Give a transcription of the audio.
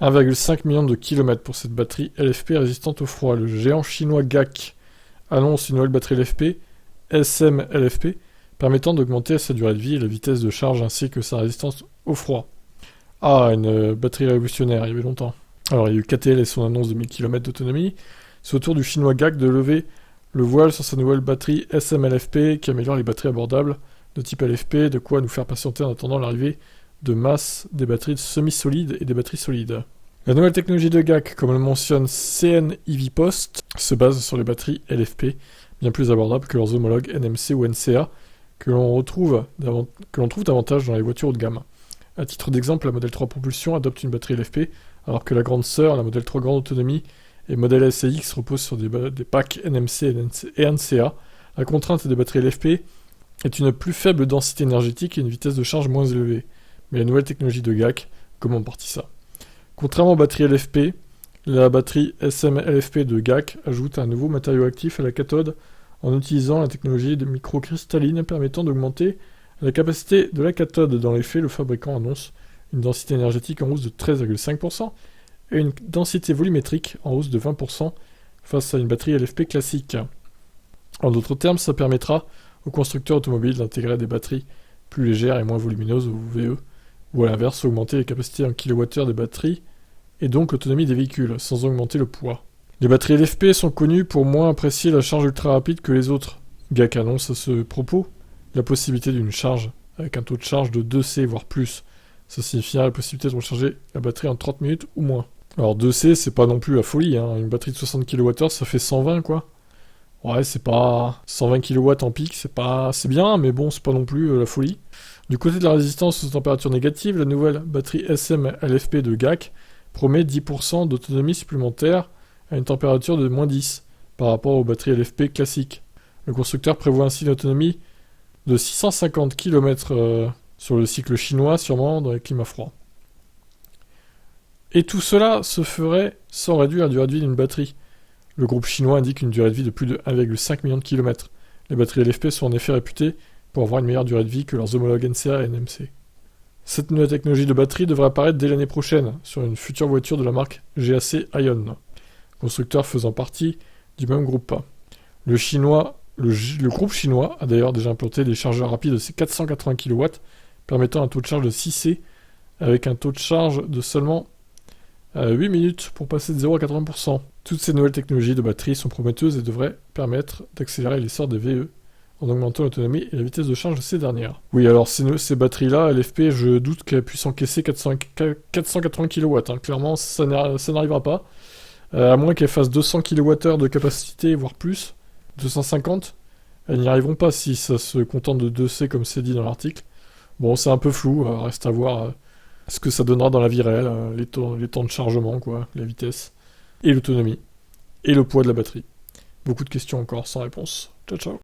1,5 million de kilomètres pour cette batterie LFP résistante au froid. Le géant chinois GAC annonce une nouvelle batterie LFP, SM-LFP, permettant d'augmenter sa durée de vie et la vitesse de charge ainsi que sa résistance au froid. Ah, une batterie révolutionnaire, il y avait longtemps. Alors, il y a eu KTL et son annonce de 1000 km d'autonomie. C'est au tour du chinois GAC de lever le voile sur sa nouvelle batterie SM-LFP qui améliore les batteries abordables de type LFP, de quoi nous faire patienter en attendant l'arrivée de masse des batteries semi-solides et des batteries solides. La nouvelle technologie de GAC, comme le mentionne CN EV Post, se base sur les batteries LFP, bien plus abordables que leurs homologues NMC ou NCA, que l'on trouve davantage dans les voitures haut de gamme. A titre d'exemple, la Model 3 Propulsion adopte une batterie LFP, alors que la grande sœur, la Model 3 Grande Autonomie et Model S et X reposent sur des packs NMC et NCA. La contrainte des batteries LFP est une plus faible densité énergétique et une vitesse de charge moins élevée. Mais la nouvelle technologie de GAC gomme en partie ça. Contrairement aux batteries LFP, la batterie SM-LFP de GAC ajoute un nouveau matériau actif à la cathode en utilisant la technologie de microcristalline permettant d'augmenter la capacité de la cathode. Dans les faits, le fabricant annonce une densité énergétique en hausse de 13,5% et une densité volumétrique en hausse de 20% face à une batterie LFP classique. En d'autres termes, ça permettra aux constructeurs automobiles d'intégrer des batteries plus légères et moins volumineuses au VE, ou à l'inverse, augmenter les capacités en kWh des batteries et donc l'autonomie des véhicules, sans augmenter le poids. Les batteries LFP sont connues pour moins apprécier la charge ultra rapide que les autres. GAC annonce à ce propos la possibilité d'une charge avec un taux de charge de 2C voire plus. Ça signifiera la possibilité de recharger la batterie en 30 minutes ou moins. Alors 2C, c'est pas non plus la folie, hein. Une batterie de 60 kWh, ça fait 120 quoi. Ouais, c'est pas 120 kW en pic, c'est bien, mais bon, c'est pas non plus la folie. Du côté de la résistance aux températures négatives, la nouvelle batterie SM-LFP de GAC promet 10% d'autonomie supplémentaire à une température de moins 10 par rapport aux batteries LFP classiques. Le constructeur prévoit ainsi une autonomie de 650 km sur le cycle chinois, sûrement dans les climats froids. Et tout cela se ferait sans réduire la durée de vie d'une batterie. Le groupe chinois indique une durée de vie de plus de 1,5 million de kilomètres. Les batteries LFP sont en effet réputées pour avoir une meilleure durée de vie que leurs homologues NCA et NMC. Cette nouvelle technologie de batterie devrait apparaître dès l'année prochaine sur une future voiture de la marque GAC Aion, constructeur faisant partie du même groupe. Le groupe chinois a d'ailleurs déjà implanté des chargeurs rapides de 480 kW permettant un taux de charge de 6C avec un taux de charge de seulement 8 minutes pour passer de 0 à 80%. Toutes ces nouvelles technologies de batterie sont prometteuses et devraient permettre d'accélérer l'essor des VE en augmentant l'autonomie et la vitesse de charge de ces dernières. Oui, alors ces batteries-là, LFP, je doute qu'elles puissent encaisser 480 kW. Hein. Clairement, ça n'arrivera pas. À moins qu'elles fassent 200 kWh de capacité, voire plus, 250, elles n'y arriveront pas si ça se contente de 2C comme c'est dit dans l'article. Bon, c'est un peu flou, reste à voir ce que ça donnera dans la vie réelle, les temps de chargement, quoi, la vitesse, et l'autonomie, et le poids de la batterie. Beaucoup de questions encore sans réponse. Ciao, ciao.